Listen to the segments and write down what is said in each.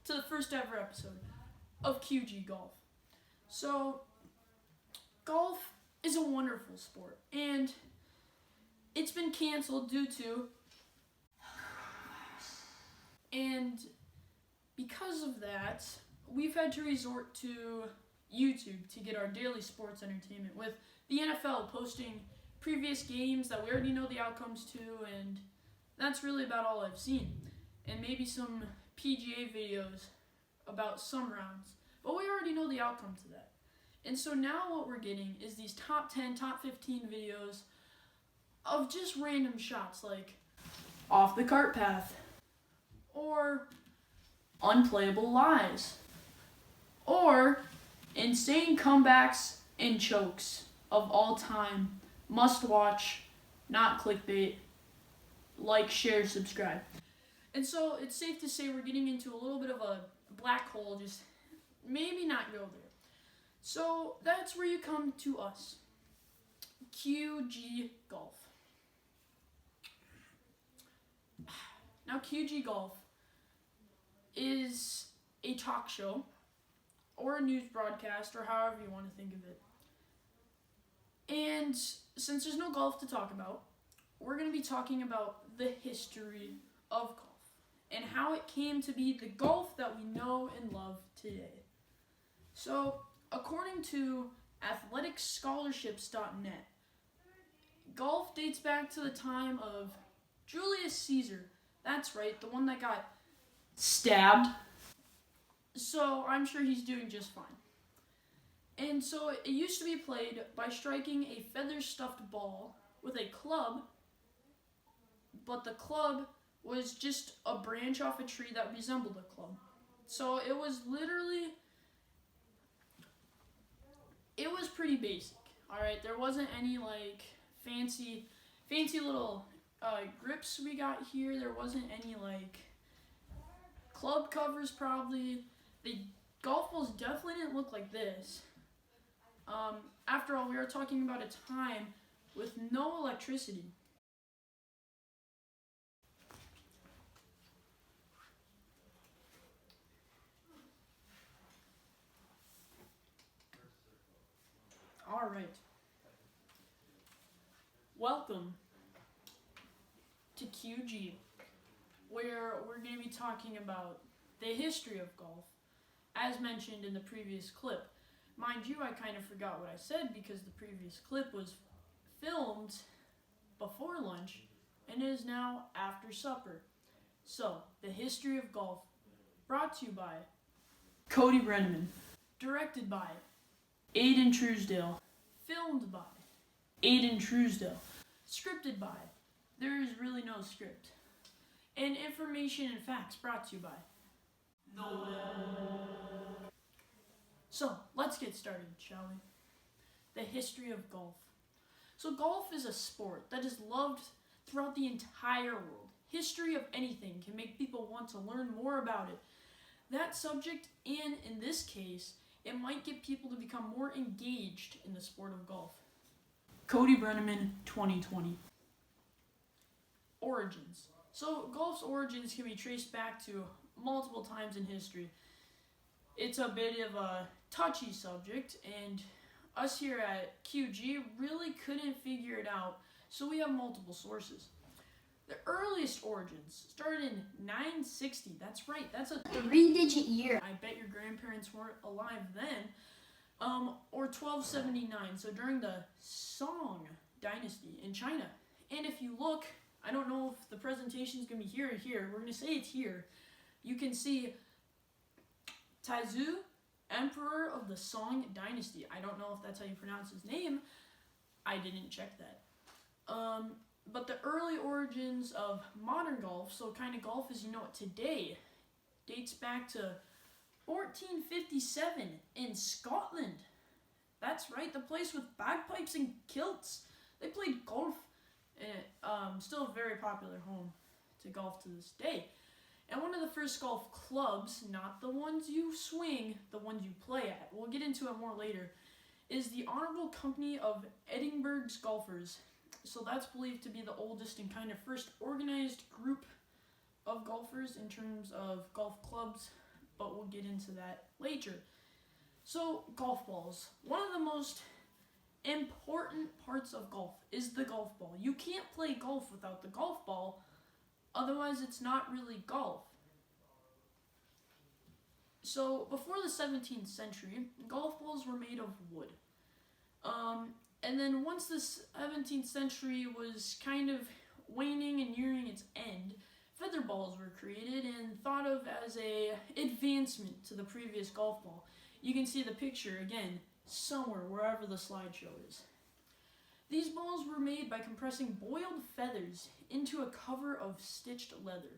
to the first ever episode of QG Golf. So, golf is a wonderful sport, and it's been canceled due to, and because of that, we've had to resort to YouTube to get our daily sports entertainment, with the NFL posting previous games that we already know the outcomes to, and that's really about all I've seen. And maybe some PGA videos about some rounds, but we already know the outcome to that. And so now what we're getting is these top 10, top 15 videos of just random shots, like off the cart path, or unplayable lies, or insane comebacks and chokes of all time. Must watch, not clickbait. Like, share, subscribe. And so it's safe to say we're getting into a little bit of a black hole, just maybe not go there. So that's where you come to us, QG Golf. Now, QG Golf is a talk show or a news broadcast, or however you want to think of it. And since there's no golf to talk about, we're going to be talking about the history of golf and how it came to be the golf that we know and love today. So, according to athleticsscholarships.net, golf dates back to the time of Julius Caesar. That's right, the one that got stabbed. So I'm sure he's doing just fine. And so it used to be played by striking a feather-stuffed ball with a club, but the club was just a branch off a tree that resembled a club. So it was pretty basic. Alright, there wasn't any like fancy little grips we got here. There wasn't any like club covers probably. The golf balls definitely didn't look like this. After all, we are talking about a time with no electricity. Alright. Welcome to QG, where we're going to be talking about the history of golf, as mentioned in the previous clip. Mind you, I kind of forgot what I said because the previous clip was filmed before lunch and it is now after supper. So, the history of golf, brought to you by Cody Brenneman, directed by Aiden Truesdale, filmed by Aiden Truesdale, scripted by There Is Really No Script, and information and facts brought to you by No Web. So, let's get started, shall we? The history of golf. So, golf is a sport that is loved throughout the entire world. History of anything can make people want to learn more about it. That subject, and in this case, it might get people to become more engaged in the sport of golf. Cody Brenneman, 2020. Origins. So, golf's origins can be traced back to multiple times in history. It's a bit of a touchy subject, and us here at QG really couldn't figure it out, so we have multiple sources. The earliest origins started in 960. That's right, that's a 3-digit year. I bet your grandparents weren't alive then. Or 1279, so during the Song Dynasty in China. And if you look, I don't know if the presentation's going to be here or here. We're going to say it's here. You can see Taizu, Emperor of the Song Dynasty. I don't know if that's how you pronounce his name. I didn't check that. But the early origins of modern golf, so kind of golf as you know it today, dates back to 1457 in Scotland. That's right, the place with bagpipes and kilts. They played golf, and still a very popular home to golf to this day. And one of the first golf clubs, not the ones you swing, the ones you play at, we'll get into it more later, is the Honourable Company of Edinburgh's Golfers. So that's believed to be the oldest and kind of first organized group of golfers in terms of golf clubs. but we'll get into that later. So, golf balls. One of the most important parts of golf is the golf ball. You can't play golf without the golf ball, otherwise it's not really golf. So, before the 17th century, golf balls were made of wood. And then once the 17th century was kind of waning and nearing its end, feather balls were created and thought of as a advancement to the previous golf ball. You can see the picture again somewhere, wherever the slideshow is. These balls were made by compressing boiled feathers into a cover of stitched leather.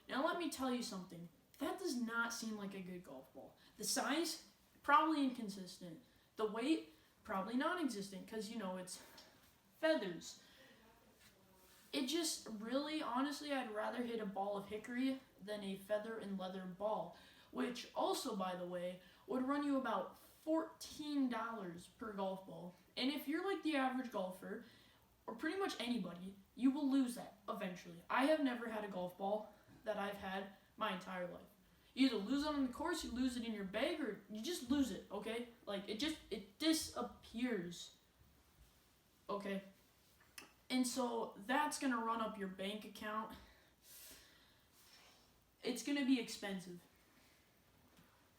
Now let me tell you something. That does not seem like a good golf ball. The size, probably inconsistent. The weight, probably non-existent, because it's feathers. It just really, honestly, I'd rather hit a ball of hickory than a feather and leather ball, which also, by the way, would run you about $14 per golf ball. And if you're like the average golfer, or pretty much anybody, you will lose that eventually. I have never had a golf ball that I've had my entire life. You either lose it on the course, you lose it in your bag, or you just lose it, okay? Like, it disappears, okay? And so that's going to run up your bank account. It's going to be expensive.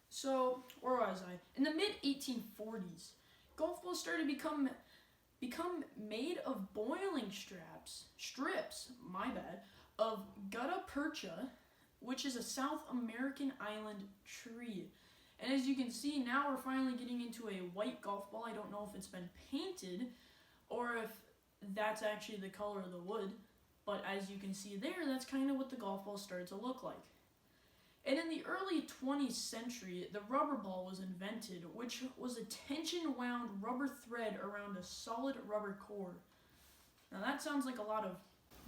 So, where was I? In the mid-1840s, golf balls started to become made of boiling strips, of gutta percha, which is a South American island tree. And as you can see, now we're finally getting into a white golf ball. I don't know if it's been painted or if that's actually the color of the wood, but as you can see there, that's kind of what the golf ball started to look like. And in the early 20th century, the rubber ball was invented, which was a tension-wound rubber thread around a solid rubber core. Now that sounds like a lot of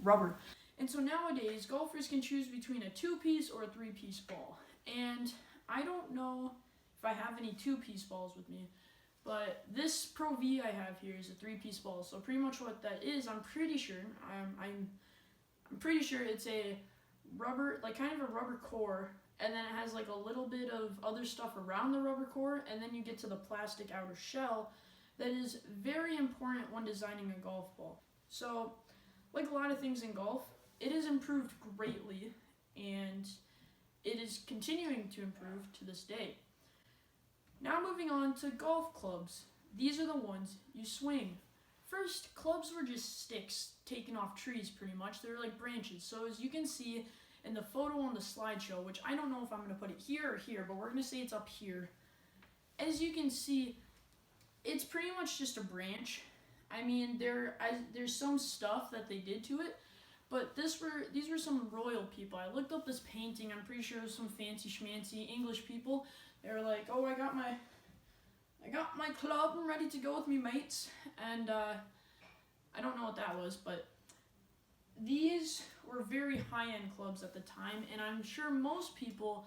rubber. And so nowadays, golfers can choose between a 2-piece or a 3-piece ball. And I don't know if I have any 2-piece balls with me, but this Pro V I have here is a 3-piece ball. So pretty much what that is, I'm pretty sure it's a rubber, like kind of a rubber core, and then it has like a little bit of other stuff around the rubber core, and then you get to the plastic outer shell that is very important when designing a golf ball. So, like a lot of things in golf, it has improved greatly, and it is continuing to improve to this day. Now moving on to golf clubs. These are the ones you swing. First, clubs were just sticks taken off trees pretty much. They were like branches. So as you can see in the photo on the slideshow, which I don't know if I'm going to put it here or here, but we're going to say it's up here. As you can see, it's pretty much just a branch. I mean, there's some stuff that they did to it, but these were some royal people. I looked up this painting. I'm pretty sure it was some fancy schmancy English people. They were like, "Oh, I got my club. I'm ready to go with me mates." And I don't know what that was, but these were very high-end clubs at the time, and I'm sure most people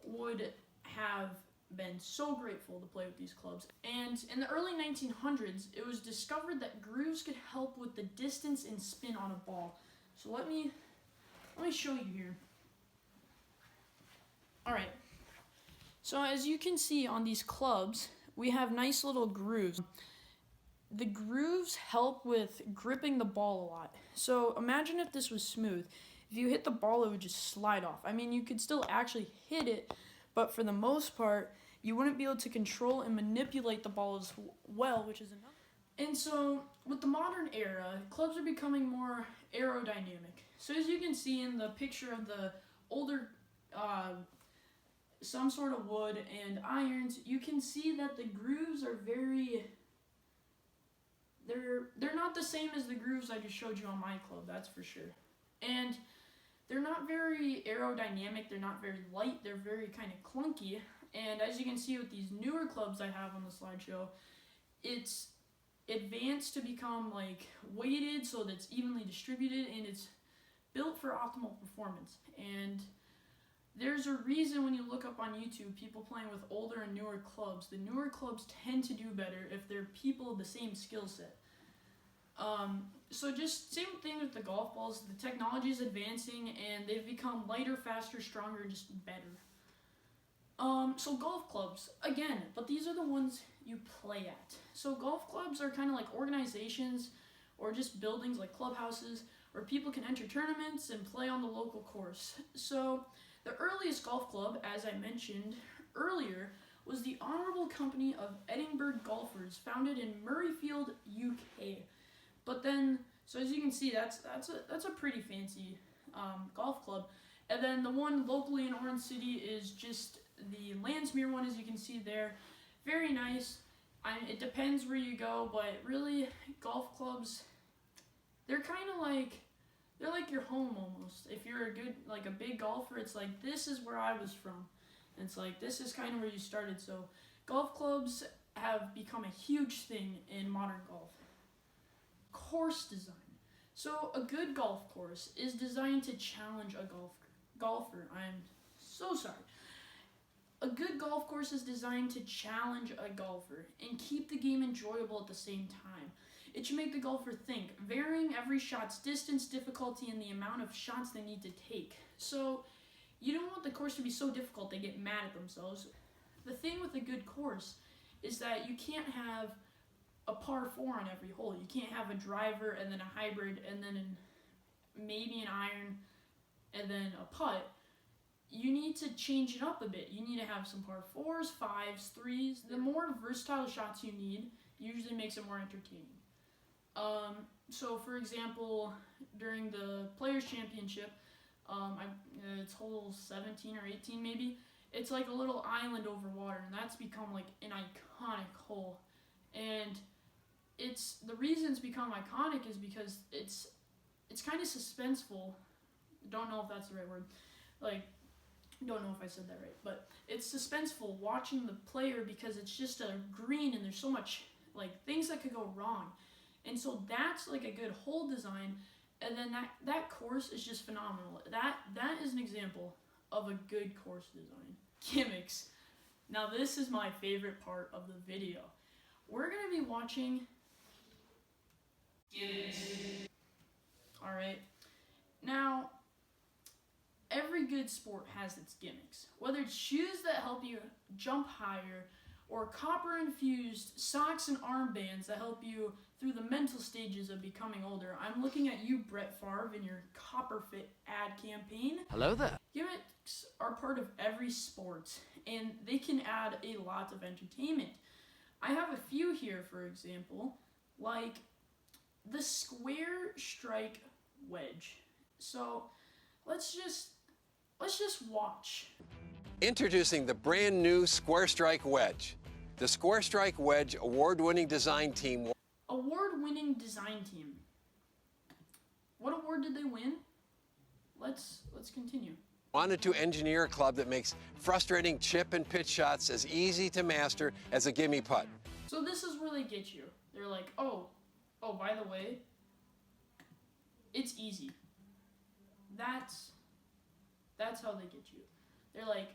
would have been so grateful to play with these clubs. And in the early 1900s, it was discovered that grooves could help with the distance and spin on a ball. So let me show you here. All right. So as you can see on these clubs, we have nice little grooves. The grooves help with gripping the ball a lot. So imagine if this was smooth. If you hit the ball, it would just slide off. I mean, you could still actually hit it, but for the most part, you wouldn't be able to control and manipulate the ball as well, which is enough. And so with the modern era, clubs are becoming more aerodynamic. So as you can see in the picture of the older some sort of wood and irons, you can see that the grooves are they're not the same as the grooves I just showed you on my club, that's for sure. And they're not very aerodynamic, they're not very light, they're very kind of clunky. And as you can see with these newer clubs I have on the slideshow, it's advanced to become like weighted so that it's evenly distributed, and it's built for optimal performance. And there's a reason when you look up on YouTube, people playing with older and newer clubs, the newer clubs tend to do better if they're people of the same skill set. So just same thing with the golf balls. The technology is advancing, and they've become lighter, faster, stronger, just better. So golf clubs, again, but these are the ones you play at. So golf clubs are kind of like organizations or just buildings like clubhouses where people can enter tournaments and play on the local course. So the earliest golf club, as I mentioned earlier, was the Honourable Company of Edinburgh Golfers, founded in Murrayfield, UK. But then, so as you can see, that's a pretty fancy golf club. And then the one locally in Orange City is just the Landsmere one, as you can see there. Very nice. It depends where you go, but really, golf clubs, they're kind of like, they're like your home almost. If you're a big golfer, it's like, this is where I was from. And it's like, this is kind of where you started. So golf clubs have become a huge thing in modern golf. Course design. So a good golf course is designed to challenge a golfer. I'm so sorry. A good golf course is designed to challenge a golfer and keep the game enjoyable at the same time. It should make the golfer think, varying every shot's distance, difficulty, and the amount of shots they need to take. So you don't want the course to be so difficult they get mad at themselves. The thing with a good course is that you can't have a par 4 on every hole. You can't have a driver and then a hybrid and then maybe an iron and then a putt. You need to change it up a bit. You need to have some par 4s, 5s, 3s. The more versatile shots you need usually makes it more entertaining. So for example, during the Players' Championship, it's hole 17 or 18 maybe, it's like a little island over water, and that's become like an iconic hole. And the reason it's become iconic is because it's kind of suspenseful. Don't know if that's the right word. Don't know if I said that right, but it's suspenseful watching the player because it's just a green and there's so much things that could go wrong. And so that's like a good hole design, and then that course is just phenomenal. That is an example of a good course design. Gimmicks. Now this is my favorite part of the video. We're going to be watching gimmicks. Alright. Now, every good sport has its gimmicks. Whether it's shoes that help you jump higher, or copper-infused socks and armbands that help you through the mental stages of becoming older. I'm looking at you, Brett Favre, in your CopperFit ad campaign. Hello there. Gimmicks are part of every sport, and they can add a lot of entertainment. I have a few here, for example, like the square strike wedge. So let's just watch. Introducing the brand new Square Strike Wedge. The Square Strike Wedge award-winning design team. Award-winning design team. What award did they win? Let's continue. Wanted to engineer a club that makes frustrating chip and pitch shots as easy to master as a gimme putt. So this is where they get you. They're like, oh, by the way, it's easy. That's how they get you. They're like,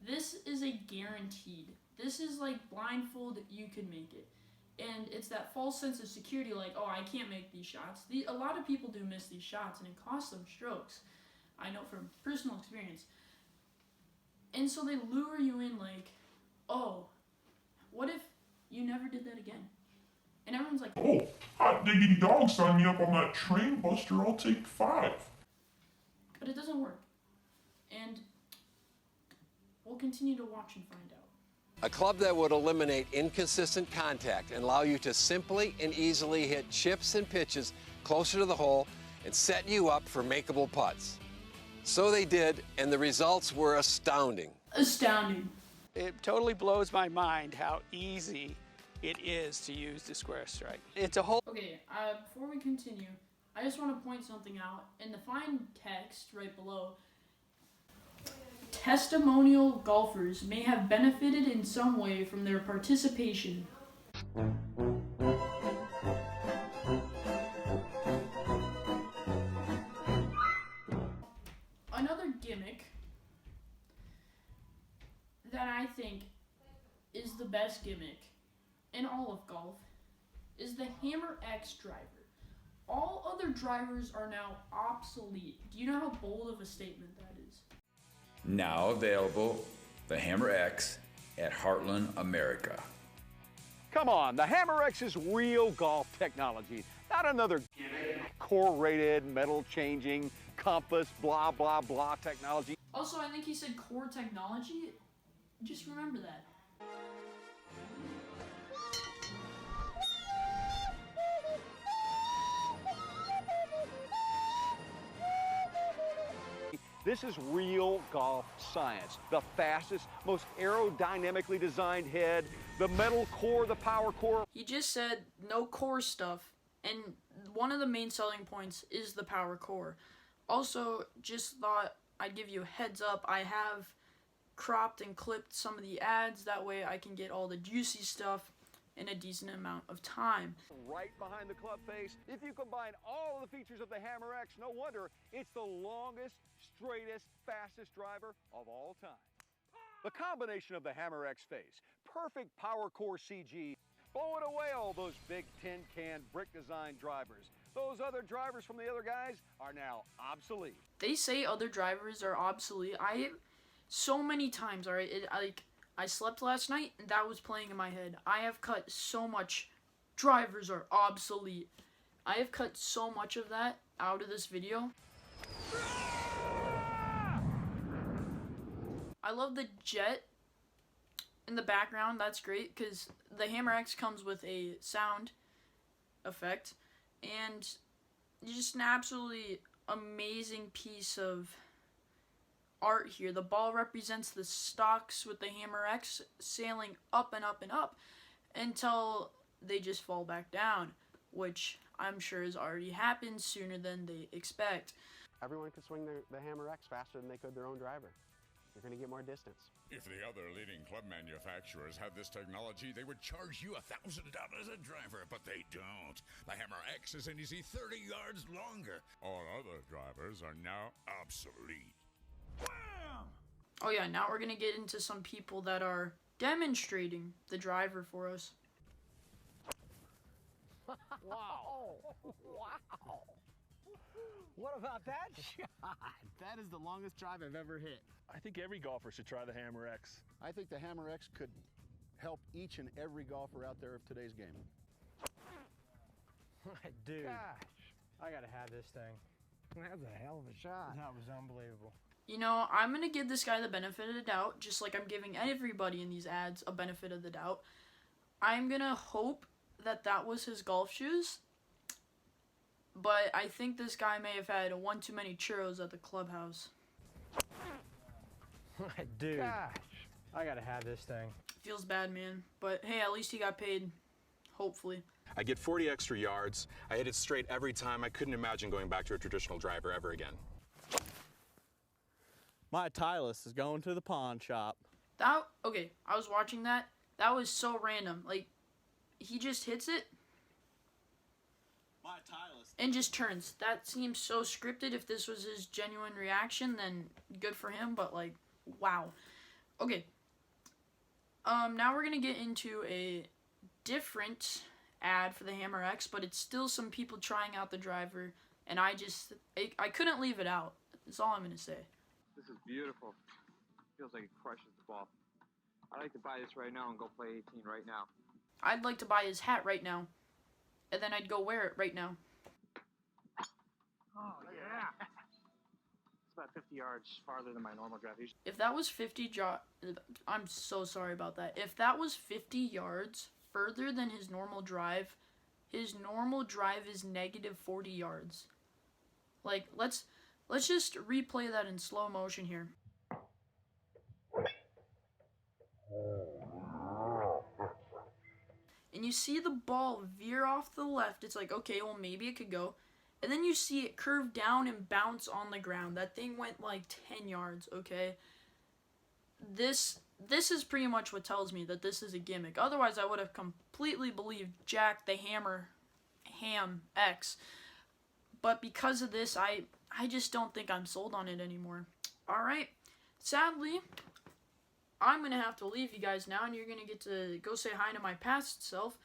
this is a guaranteed. This is like blindfold, you can make it. And it's that false sense of security, like, oh, I can't make these shots. A lot of people do miss these shots, and it costs them strokes. I know from personal experience. And so they lure you in like, oh, what if you never did that again? And everyone's like, oh, hot diggity dog, sign me up on that train buster, I'll take 5. But it doesn't work. And we'll continue to watch and find out. A club that would eliminate inconsistent contact and allow you to simply and easily hit chips and pitches closer to the hole and set you up for makeable putts. So they did, and the results were astounding. Astounding. It totally blows my mind how easy it is to use the Square Strike. It's a whole... Okay, before we continue, I just want to point something out. In the fine text right below, testimonial golfers may have benefited in some way from their participation. Another gimmick that I think is the best gimmick in all of golf is the Hammer X driver. All other drivers are now obsolete. Do you know how bold of a statement that is? Now available The Hammer X at Heartland America. Come on, the Hammer X is real golf technology, not another core-rated, metal-changing, compass, blah, blah, blah technology. Also, I think he said core technology. Just remember that. This is real golf science. The fastest, most aerodynamically designed head, the metal core, the power core. He just said no core stuff, and one of the main selling points is the power core. Also, just thought I'd give you a heads up. I have cropped and clipped some of the ads. That way I can get all the juicy stuff in a decent amount of time. Right behind the club face, if you combine all of the features of the Hammer X, no wonder it's the longest, straightest, fastest driver of all time. The combination of the Hammer X face, perfect power core CG, blowing away all those big tin can brick design drivers. Those other drivers from the other guys are now obsolete. They say other drivers are obsolete. So many times, alright, I slept last night and that was playing in my head. I have cut so much drivers are obsolete. I have cut so much of that out of this video. I love the jet in the background. That's great because the Hammer X comes with a sound effect and just an absolutely amazing piece of art here. The ball represents the stocks with the Hammer X sailing up and up and up until they just fall back down, which I'm sure has already happened sooner than they expect. Everyone could swing the Hammer X faster than they could their own driver. You're going to get more distance. If the other leading club manufacturers had this technology, they would charge you $1,000 a driver, but they don't. The Hammer X is an easy 30 yards longer. All other drivers are now obsolete. Wham! Oh yeah, now we're going to get into some people that are demonstrating the driver for us. Wow. Wow. What about that shot? That is the longest drive I've ever hit. I think every golfer should try the Hammer X. I think the Hammer X could help each and every golfer out there of today's game. Dude, gosh, I gotta have this thing. That was a hell of a shot. That was unbelievable. You know, I'm going to give this guy the benefit of the doubt, just like I'm giving everybody in these ads a benefit of the doubt. I'm going to hope that that was his golf shoes, but I think this guy may have had one too many churros at the clubhouse. Dude, gosh, I gotta have this thing. Feels bad, man, but hey, at least he got paid, hopefully. I get 40 extra yards. I hit it straight every time. I couldn't imagine going back to a traditional driver ever again. My Titleist is going to the pawn shop. Okay, I was watching that. That was so random. Like, he just hits it and just turns. That seems so scripted. If this was his genuine reaction, then good for him, but like, wow. Okay. Now we're going to get into a different ad for the Hammer X, but it's still some people trying out the driver, and I couldn't leave it out. That's all I'm going to say. This is beautiful. Feels like it crushes the ball. I'd like to buy this right now and go play 18 right now. I'd like to buy his hat right now, and then I'd go wear it right now. Oh, yeah. It's about 50 yards farther than my normal drive. If that was 50 I'm so sorry about that. If that was 50 yards further than his normal drive is negative 40 yards. Like, let's just replay that in slow motion here. And you see the ball veer off the left. It's like, okay, well, maybe it could go. And then you see it curve down and bounce on the ground. That thing went like 10 yards, okay? This is pretty much what tells me that this is a gimmick. Otherwise, I would have completely believed Jack the Ham X. But because of this, I just don't think I'm sold on it anymore. Alright, sadly, I'm going to have to leave you guys now, and you're going to get to go say hi to my past self.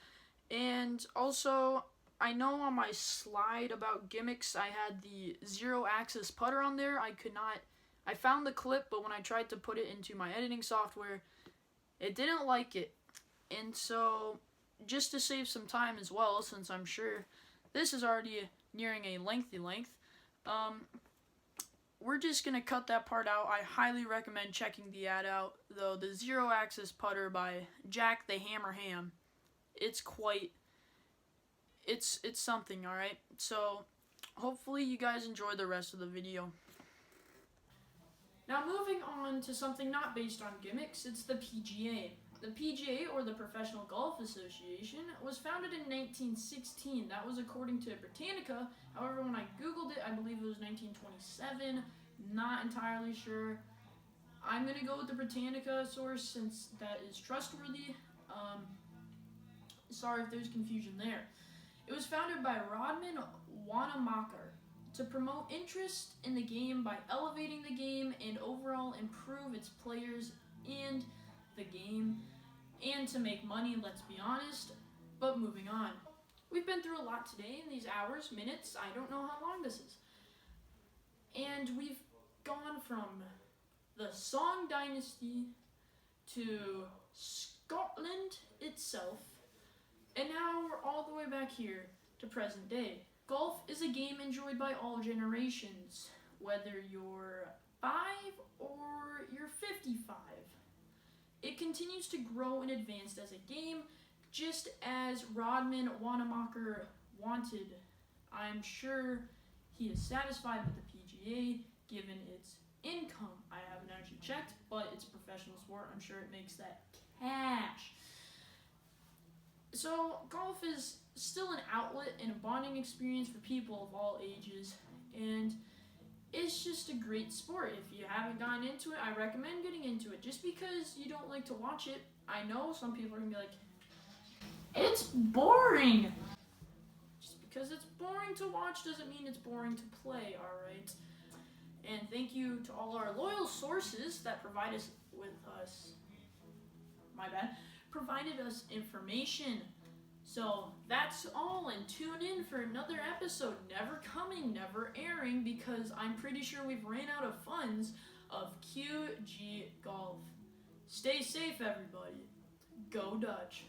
And also, I know on my slide about gimmicks, I had the zero-axis putter on there. I could not I found the clip, but when I tried to put it into my editing software, it didn't like it. And so, just to save some time as well, since I'm sure this is already nearing a lengthy length, we're just going to cut that part out. I highly recommend checking the ad out, though. The Zero Axis Putter by Jack the Hammer Ham. It's something, alright? So, hopefully you guys enjoy the rest of the video. Now moving on to something not based on gimmicks, it's the PGA. The PGA, or the Professional Golf Association, was founded in 1916. That was according to Britannica. However, when I googled it, I believe it was 1927. Not entirely sure. I'm going to go with the Britannica source since that is trustworthy. Sorry if there's confusion there. It was founded by Rodman Wanamaker to promote interest in the game by elevating the game and overall improve its players and the game, and to make money, let's be honest. But moving on. We've been through a lot today in these hours, minutes, I don't know how long this is. And we've gone from the Song Dynasty to Scotland itself, and now we're all the way back here to present day. Golf is a game enjoyed by all generations, whether you're 5 or you're 55. It continues to grow and advance as a game, just as Rodman Wanamaker wanted. I'm sure he is satisfied with the PGA, given its income. I haven't actually checked, but it's a professional sport. I'm sure it makes that cash. So, golf is still an outlet and a bonding experience for people of all ages, and it's just a great sport. If you haven't gotten into it, I recommend getting into it. Just because you don't like to watch it, I know some people are going to be like, it's boring. Just because it's boring to watch doesn't mean it's boring to play, alright? And thank you to all our loyal sources that provided us information. So that's all, and tune in for another episode, never coming, never airing, because I'm pretty sure we've ran out of funds of QG Golf. Stay safe, everybody. Go Dutch.